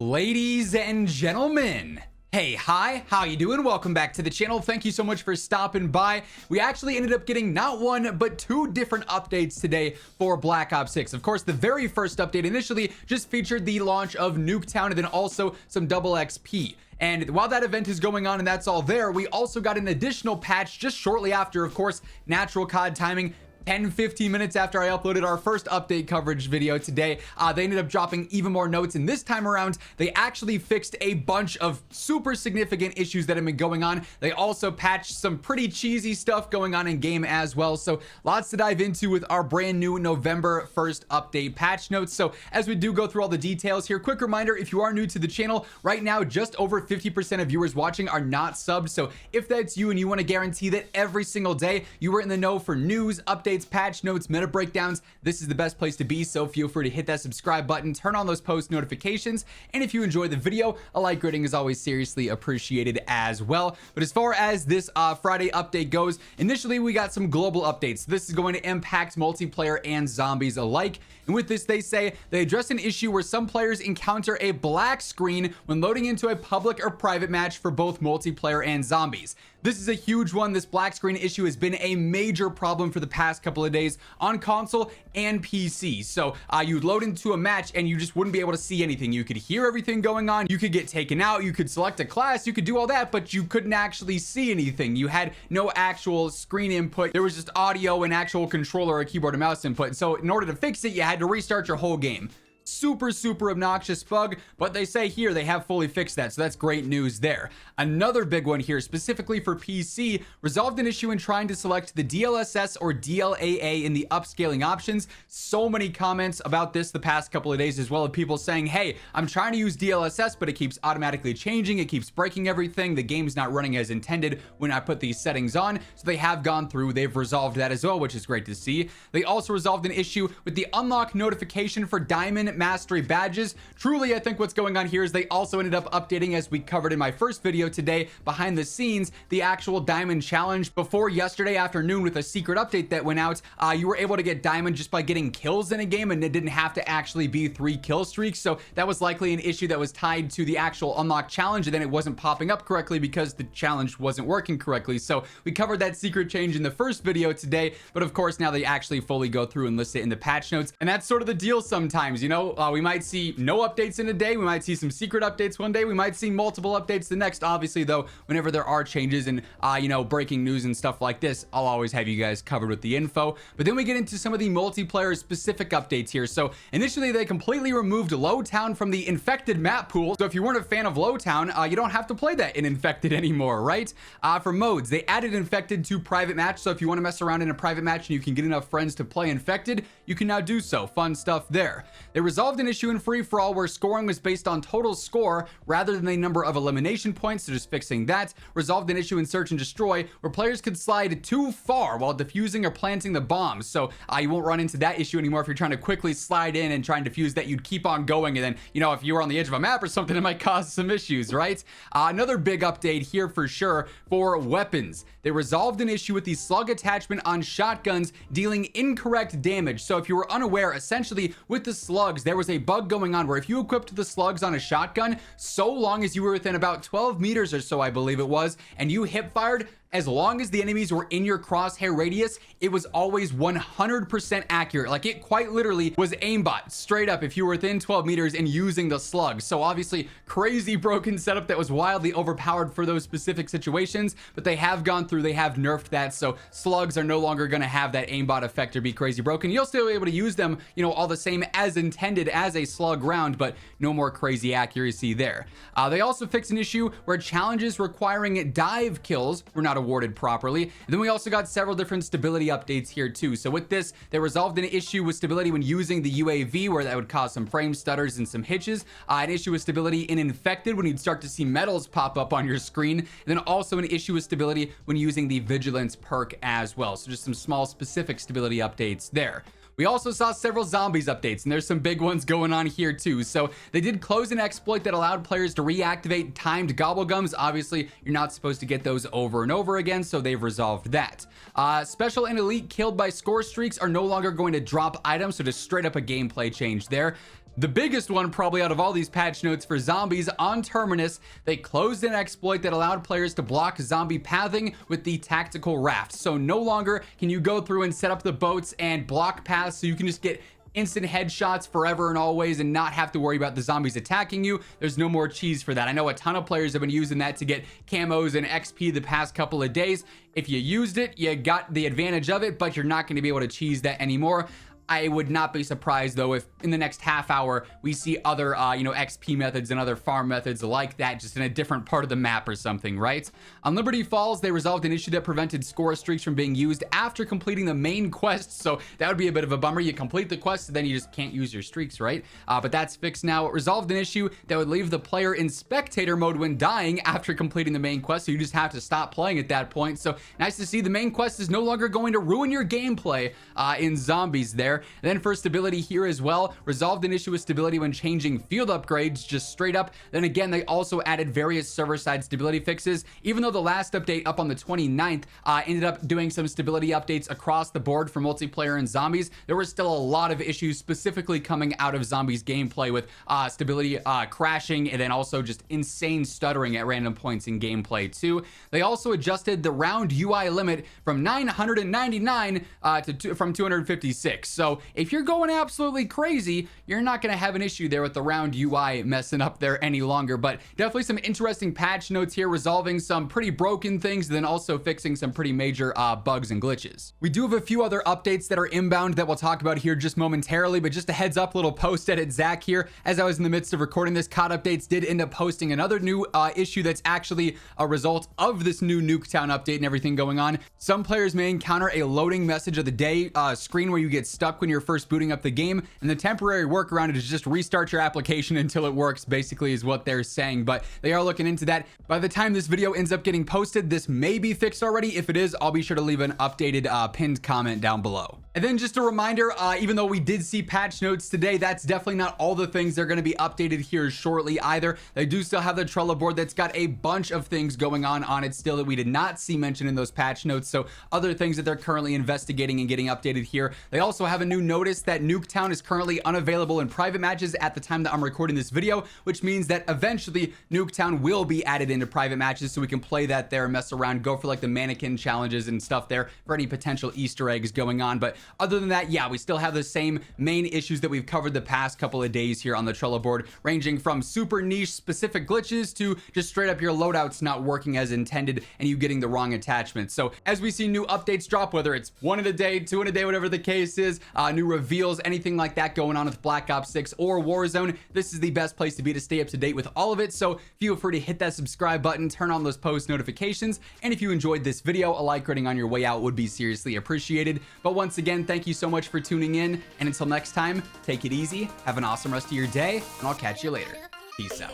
Ladies and gentlemen, hey, hi, how you doing? Welcome back to the channel. Thank you so much for stopping by. We actually ended up getting not one, but two different updates today for Black Ops 6. Of course, the very first update initially just featured the launch of Nuketown and then also some double XP. And while that event is going on and that's all there, we also got an additional patch just shortly after, of course, natural COD timing. 10-15 minutes after I uploaded our first update coverage video today, they ended up dropping even more notes, and this time around they actually fixed a bunch of super significant issues that have been going on. They also patched some pretty cheesy stuff going on in game as well, so lots to dive into with our brand new November 1st update patch notes. So as we do go through all the details here, quick reminder, if you are new to the channel right now, just over 50% of viewers watching are not subbed. So if that's you and you want to guarantee that every single day you are in the know for news, updates, patch notes, meta breakdowns, this is the best place to be. So feel free to hit that subscribe button, turn on those post notifications, and if you enjoy the video, a like rating is always seriously appreciated as well. But as far as this Friday update goes, initially we got some global updates. This is going to impact multiplayer and zombies alike, and with this they say they address an issue where some players encounter a black screen when loading into a public or private match for both multiplayer and zombies. This is a huge one. This black screen issue has been a major problem for the past couple of days on console and PC. So you'd load into a match and you just wouldn't be able to see anything. You could hear everything going on. You could get taken out. You could select a class. You could do all that, but you couldn't actually see anything. You had no actual screen input. There was just audio and actual controller or keyboard and mouse input. So in order to fix it, you had to restart your whole game. Super obnoxious bug, but they say here they have fully fixed that, so that's great news there. Another big one here, specifically for PC, resolved an issue in trying to select the DLSS or DLAA in the upscaling options. So many comments about this the past couple of days, as well as people saying, hey, I'm trying to use DLSS, but it keeps automatically changing, it keeps breaking everything, the game's not running as intended when I put these settings on. So they have gone through, they've resolved that as well, which is great to see. They also resolved an issue with the unlock notification for Diamond Mastery badges. Truly, I think what's going on here is they also ended up updating, as we covered in my first video today, behind the scenes, the actual Diamond challenge. Before yesterday afternoon, with a secret update that went out, you were able to get Diamond just by getting kills in a game, and it didn't have to actually be 3 kill streaks. So that was likely an issue that was tied to the actual unlock challenge, and then it wasn't popping up correctly because the challenge wasn't working correctly. So we covered that secret change in the first video today, but of course now they actually fully go through and list it in the patch notes, and that's sort of the deal sometimes, you know. We might see no updates in a day, we might see some secret updates one day, we might see multiple updates the next. Obviously though, whenever there are changes and you know, breaking news and stuff like this, I'll always have you guys covered with the info. But then we get into some of the multiplayer specific updates here. So initially they completely removed Lowtown from the infected map pool, so if you weren't a fan of Lowtown, you don't have to play that in infected anymore, right? For modes, they added infected to private match, so if you want to mess around in a private match and you can get enough friends to play infected, you can now do so. Fun stuff there. They resolved an issue in free-for-all where scoring was based on total score rather than the number of elimination points, so just fixing that. Resolved an issue in search and destroy where players could slide too far while defusing or planting the bombs, so you won't run into that issue anymore. If you're trying to quickly slide in and try and defuse that, you'd keep on going, and then, you know, if you were on the edge of a map or something, it might cause some issues, right? Another big update here for sure for weapons. They resolved an issue with the slug attachment on shotguns dealing incorrect damage. So if you were unaware, essentially with the slugs, there was a bug going on where if you equipped the slugs on a shotgun, so long as you were within about 12 meters or so, I believe it was, and you hip fired, as long as the enemies were in your crosshair radius, it was always 100% accurate. Like, it quite literally was aimbot straight up if you were within 12 meters and using the slugs. So obviously crazy broken setup that was wildly overpowered for those specific situations, but they have gone through, they have nerfed that, so slugs are no longer going to have that aimbot effect or be crazy broken. You'll still be able to use them, you know, all the same as intended as a slug round, but no more crazy accuracy there. They also fixed an issue where challenges requiring dive kills were not awarded properly. And then we also got several different stability updates here too. So with this, they resolved an issue with stability when using the UAV, where that would cause some frame stutters and some hitches. An issue with stability in infected when you'd start to see medals pop up on your screen. And then also an issue with stability when using the vigilance perk as well. So just some small specific stability updates there. We also saw several zombies updates, and there's some big ones going on here too. So they did close an exploit that allowed players to reactivate timed gobblegums. Obviously, you're not supposed to get those over and over again, so they've resolved that. Special and elite killed by score streaks are no longer going to drop items, so just straight up a gameplay change there. The biggest one probably out of all these patch notes for zombies on Terminus, they closed an exploit that allowed players to block zombie pathing with the tactical raft. So no longer can you go through and set up the boats and block paths, so you can just get instant headshots forever and always and not have to worry about the zombies attacking you. There's no more cheese for that. I know a ton of players have been using that to get camos and XP the past couple of days. If you used it, you got the advantage of it, but you're not going to be able to cheese that anymore. I would not be surprised though if in the next half hour we see other XP methods and other farm methods like that, just in a different part of the map or something, right? On Liberty Falls, they resolved an issue that prevented score streaks from being used after completing the main quest, so that would be a bit of a bummer. You complete the quest and then you just can't use your streaks, right? But that's fixed now. It resolved an issue that would leave the player in spectator mode when dying after completing the main quest, so you just have to stop playing at that point. So nice to see the main quest is no longer going to ruin your gameplay in zombies there. And then for stability here as well, resolved an issue with stability when changing field upgrades, just straight up. Then again, they also added various server-side stability fixes. Even though the last update up on the 29th ended up doing some stability updates across the board for multiplayer and zombies, there were still a lot of issues specifically coming out of zombies gameplay with stability crashing, and then also just insane stuttering at random points in gameplay too. They also adjusted the round UI limit from 999 from 256. So if you're going absolutely crazy, you're not going to have an issue there with the round UI messing up there any longer. But definitely some interesting patch notes here, resolving some pretty broken things, and then also fixing some pretty major bugs and glitches. We do have a few other updates that are inbound that we'll talk about here just momentarily, but just a heads up, little post edit Zach here. As I was in the midst of recording this, COD Updates did end up posting another new issue that's actually a result of this new Nuketown update and everything going on. Some players may encounter a loading message of the day screen where you get stuck when you're first booting up the game, and the temporary workaround is just restart your application until it works, basically is what they're saying. But they are looking into that. By the time this video ends up getting posted, this may be fixed already. If it is, I'll be sure to leave an updated pinned comment down below. And then just a reminder, even though we did see patch notes today, that's definitely not all the things they're going to be updated here shortly either. They do still have the Trello board that's got a bunch of things going on it still that we did not see mentioned in those patch notes. So other things that they're currently investigating and getting updated here. They also have a new notice that Nuketown is currently unavailable in private matches at the time that I'm recording this video, which means that eventually Nuketown will be added into private matches, so we can play that there, mess around, go for like the mannequin challenges and stuff there for any potential Easter eggs going on. But other than that, yeah, we still have the same main issues that we've covered the past couple of days here on the Trello board, ranging from super niche specific glitches to just straight up your loadouts not working as intended and you getting the wrong attachments. So as we see new updates drop, whether it's one in a day, two in a day, whatever the case is, new reveals, anything like that going on with Black Ops 6 or Warzone, this is the best place to be to stay up to date with all of it. So feel free to hit that subscribe button, turn on those post notifications, and if you enjoyed this video, a like rating on your way out would be seriously appreciated. But once again, thank you so much for tuning in, and until next time, take it easy, have an awesome rest of your day, and I'll catch you later. Peace out.